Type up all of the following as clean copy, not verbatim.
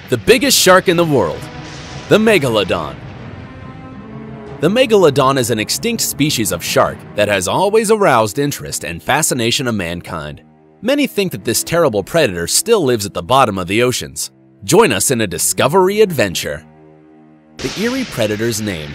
The biggest shark in the world, the Megalodon. The Megalodon is an extinct species of shark that has always aroused interest and fascination of mankind. Many think that this terrible predator still lives at the bottom of the oceans. Join us in a discovery adventure. The eerie predator's name.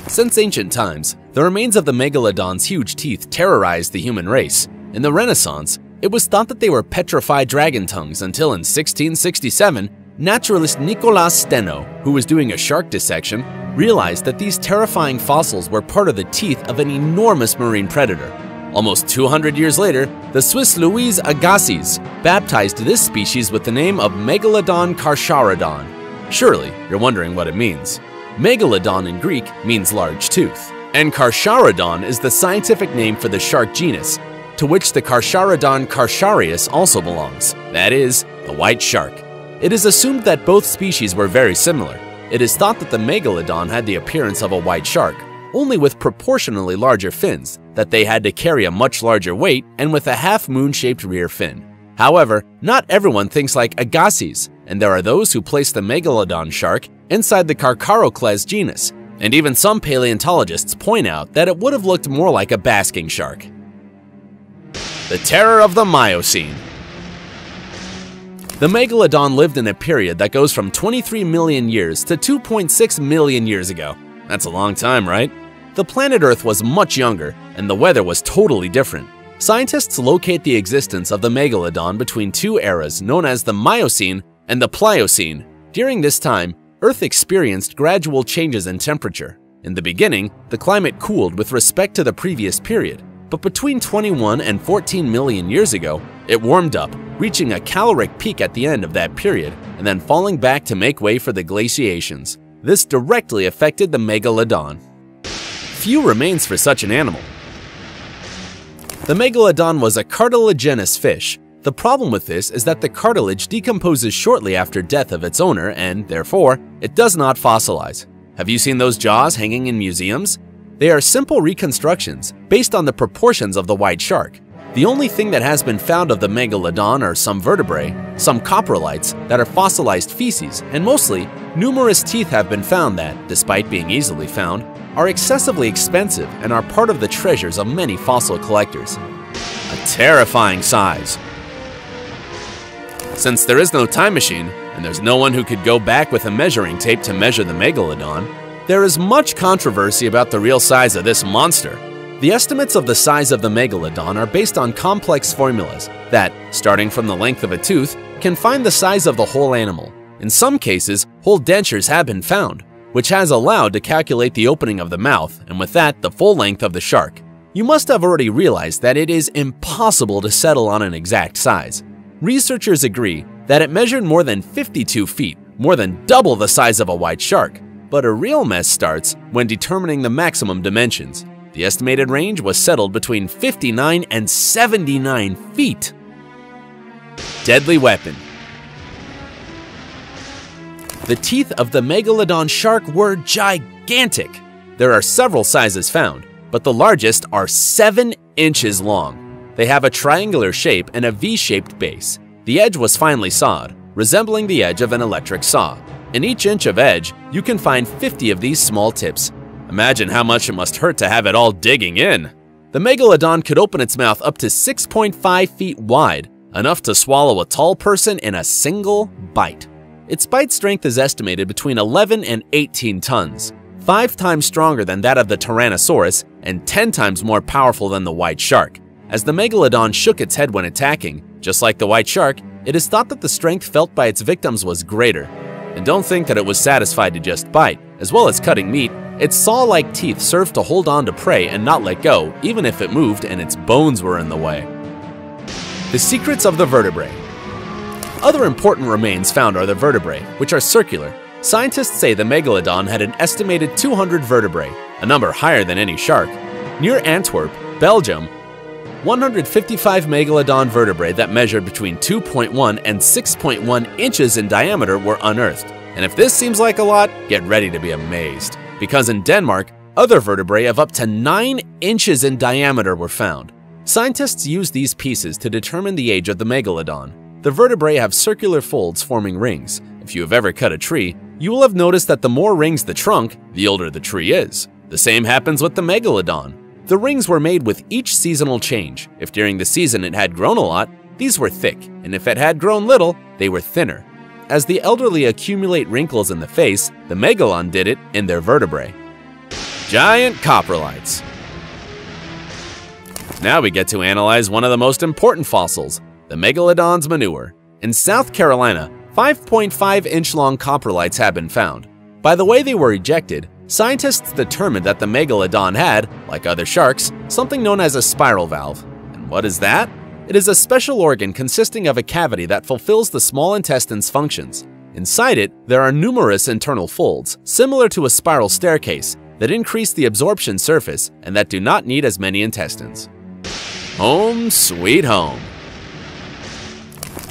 Since ancient times, the remains of the Megalodon's huge teeth terrorized the human race. In the Renaissance, it was thought that they were petrified dragon tongues until in 1667, naturalist Nicolas Steno, who was doing a shark dissection, realized that these terrifying fossils were part of the teeth of an enormous marine predator. Almost 200 years later, the Swiss Louis Agassiz baptized this species with the name of Megalodon carcharodon. Surely, you're wondering what it means. Megalodon in Greek means large tooth, and carcharodon is the scientific name for the shark genus, to which the Carcharodon carcharius also belongs, that is, the white shark. It is assumed that both species were very similar. It is thought that the Megalodon had the appearance of a white shark, only with proportionally larger fins, that they had to carry a much larger weight, and with a half-moon-shaped rear fin. However, not everyone thinks like Agassiz, and there are those who place the Megalodon shark inside the Carcharocles genus, and even some paleontologists point out that it would have looked more like a basking shark. The terror of the Miocene. The Megalodon lived in a period that goes from 23 million years to 2.6 million years ago. That's a long time, right? The planet Earth was much younger, and the weather was totally different. Scientists locate the existence of the Megalodon between two eras known as the Miocene and the Pliocene. During this time, Earth experienced gradual changes in temperature. In the beginning, the climate cooled with respect to the previous period. But between 21 and 14 million years ago, it warmed up, reaching a caloric peak at the end of that period, and then falling back to make way for the glaciations. This directly affected the Megalodon. Few remains for such an animal. The Megalodon was a cartilaginous fish. The problem with this is that the cartilage decomposes shortly after death of its owner and, therefore, it does not fossilize. Have you seen those jaws hanging in museums? They are simple reconstructions based on the proportions of the white shark. The only thing that has been found of the Megalodon are some vertebrae, some coprolites that are fossilized feces, and mostly, numerous teeth have been found that, despite being easily found, are excessively expensive and are part of the treasures of many fossil collectors. A terrifying size. Since there is no time machine, and there's no one who could go back with a measuring tape to measure the Megalodon, there is much controversy about the real size of this monster. The estimates of the size of the Megalodon are based on complex formulas that, starting from the length of a tooth, can find the size of the whole animal. In some cases, whole dentures have been found, which has allowed to calculate the opening of the mouth, and with that, the full length of the shark. You must have already realized that it is impossible to settle on an exact size. Researchers agree that it measured more than 52 feet, more than double the size of a white shark. But a real mess starts when determining the maximum dimensions. The estimated range was settled between 59 and 79 feet. Deadly weapon. The teeth of the Megalodon shark were gigantic. There are several sizes found, but the largest are 7 inches long. They have a triangular shape and a V-shaped base. The edge was finely sawed, resembling the edge of an electric saw. In each inch of edge, you can find 50 of these small tips. Imagine how much it must hurt to have it all digging in. The Megalodon could open its mouth up to 6.5 feet wide, enough to swallow a tall person in a single bite. Its bite strength is estimated between 11 and 18 tons, 5 times stronger than that of the Tyrannosaurus and 10 times more powerful than the white shark. As the Megalodon shook its head when attacking, just like the white shark, it is thought that the strength felt by its victims was greater. And don't think that it was satisfied to just bite. As well as cutting meat, its saw-like teeth served to hold on to prey and not let go, even if it moved and its bones were in the way. The secrets of the vertebrae. Other important remains found are the vertebrae, which are circular. Scientists say the Megalodon had an estimated 200 vertebrae, a number higher than any shark. Near Antwerp, Belgium, 155 Megalodon vertebrae that measured between 2.1 and 6.1 inches in diameter were unearthed. And if this seems like a lot, get ready to be amazed. Because in Denmark, other vertebrae of up to 9 inches in diameter were found. Scientists used these pieces to determine the age of the Megalodon. The vertebrae have circular folds forming rings. If you have ever cut a tree, you will have noticed that the more rings the trunk, the older the tree is. The same happens with the Megalodon. The rings were made with each seasonal change. If during the season it had grown a lot, these were thick, and if it had grown little, they were thinner. As the elderly accumulate wrinkles in the face, the Megalodon did it in their vertebrae. Giant coprolites. Now we get to analyze one of the most important fossils, the Megalodon's manure. In South Carolina, 5.5-inch long coprolites have been found. By the way they were ejected, scientists determined that the Megalodon had, like other sharks, something known as a spiral valve. And what is that? It is a special organ consisting of a cavity that fulfills the small intestine's functions. Inside it, there are numerous internal folds, similar to a spiral staircase, that increase the absorption surface and that do not need as many intestines. Home sweet home.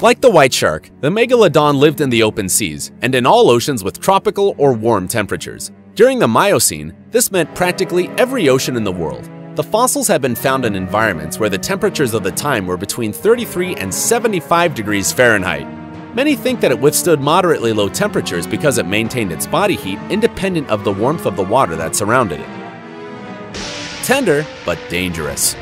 Like the white shark, the Megalodon lived in the open seas and in all oceans with tropical or warm temperatures. During the Miocene, this meant practically every ocean in the world. The fossils have been found in environments where the temperatures of the time were between 33 and 75 degrees Fahrenheit. Many think that it withstood moderately low temperatures because it maintained its body heat independent of the warmth of the water that surrounded it. Tender, but dangerous.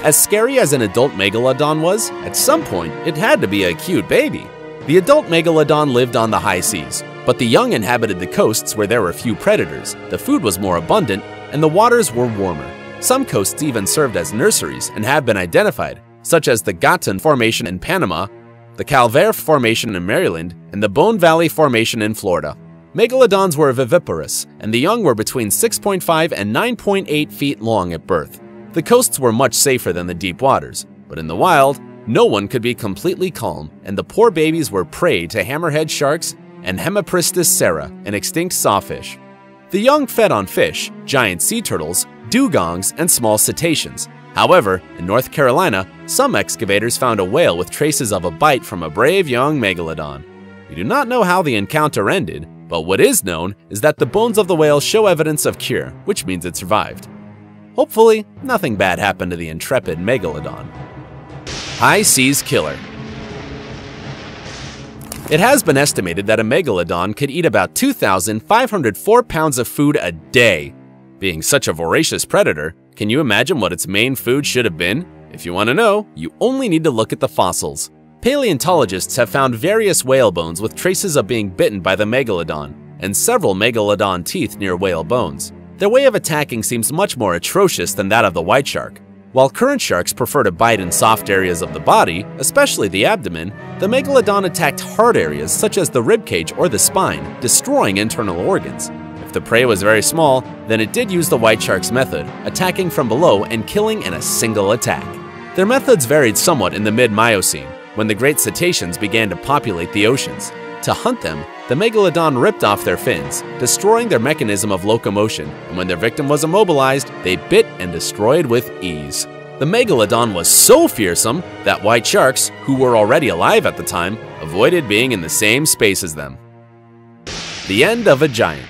As scary as an adult Megalodon was, at some point it had to be a cute baby. The adult Megalodon lived on the high seas, but the young inhabited the coasts where there were few predators, the food was more abundant, and the waters were warmer. Some coasts even served as nurseries and have been identified, such as the Gatun Formation in Panama, the Calvert Formation in Maryland, and the Bone Valley Formation in Florida. Megalodons were viviparous, and the young were between 6.5 and 9.8 feet long at birth. The coasts were much safer than the deep waters, but in the wild, no one could be completely calm, and the poor babies were prey to hammerhead sharks and Hemipristis cera, an extinct sawfish. The young fed on fish, giant sea turtles, dugongs, and small cetaceans. However, in North Carolina, some excavators found a whale with traces of a bite from a brave young Megalodon. We do not know how the encounter ended, but what is known is that the bones of the whale show evidence of cure, which means it survived. Hopefully, nothing bad happened to the intrepid Megalodon. High Seas Killer. It has been estimated that a Megalodon could eat about 2,504 pounds of food a day. Being such a voracious predator, can you imagine what its main food should have been? If you want to know, you only need to look at the fossils. Paleontologists have found various whale bones with traces of being bitten by the Megalodon, and several Megalodon teeth near whale bones. Their way of attacking seems much more atrocious than that of the white shark. While current sharks prefer to bite in soft areas of the body, especially the abdomen, the Megalodon attacked hard areas such as the ribcage or the spine, destroying internal organs. If the prey was very small, then it did use the white shark's method, attacking from below and killing in a single attack. Their methods varied somewhat in the mid-Miocene, when the great cetaceans began to populate the oceans. To hunt them, the Megalodon ripped off their fins, destroying their mechanism of locomotion, and when their victim was immobilized, they bit and destroyed with ease. The Megalodon was so fearsome that white sharks, who were already alive at the time, avoided being in the same space as them. The end of a giant.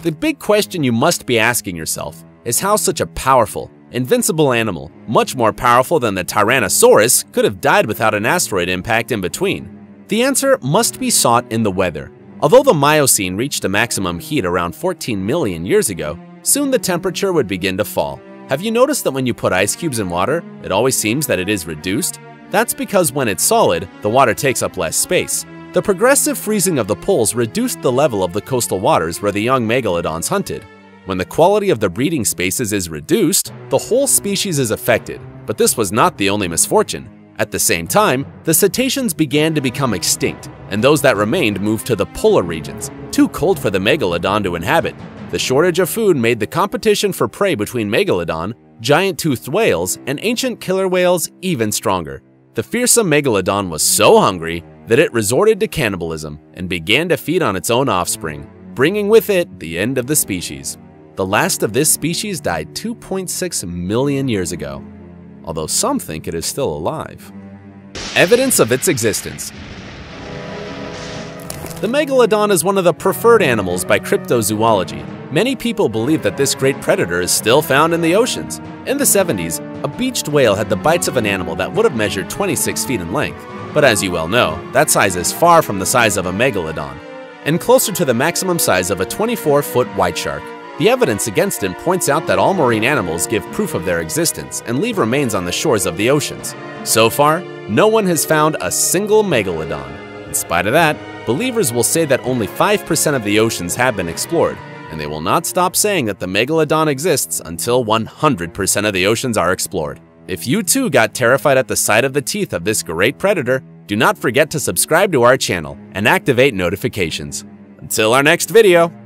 The big question you must be asking yourself is how such a powerful, invincible animal, much more powerful than the Tyrannosaurus, could have died without an asteroid impact in between. The answer must be sought in the weather. Although the Miocene reached a maximum heat around 14 million years ago, soon the temperature would begin to fall. Have you noticed that when you put ice cubes in water, it always seems that it is reduced? That's because when it's solid, the water takes up less space. The progressive freezing of the poles reduced the level of the coastal waters where the young Megalodons hunted. When the quality of the breeding spaces is reduced, the whole species is affected, but this was not the only misfortune. At the same time, the cetaceans began to become extinct, and those that remained moved to the polar regions, too cold for the Megalodon to inhabit. The shortage of food made the competition for prey between Megalodon, giant-toothed whales, and ancient killer whales even stronger. The fearsome Megalodon was so hungry that it resorted to cannibalism and began to feed on its own offspring, bringing with it the end of the species. The last of this species died 2.6 million years ago, although some think it is still alive. Evidence of its existence. The Megalodon is one of the preferred animals by cryptozoology. Many people believe that this great predator is still found in the oceans. In the 70s, a beached whale had the bites of an animal that would have measured 26 feet in length, but as you well know, that size is far from the size of a megalodon, and closer to the maximum size of a 24-foot white shark. The evidence against him points out that all marine animals give proof of their existence and leave remains on the shores of the oceans. So far, no one has found a single megalodon. In spite of that, believers will say that only 5% of the oceans have been explored, and they will not stop saying that the megalodon exists until 100% of the oceans are explored. If you too got terrified at the sight of the teeth of this great predator, do not forget to subscribe to our channel and activate notifications. Until our next video!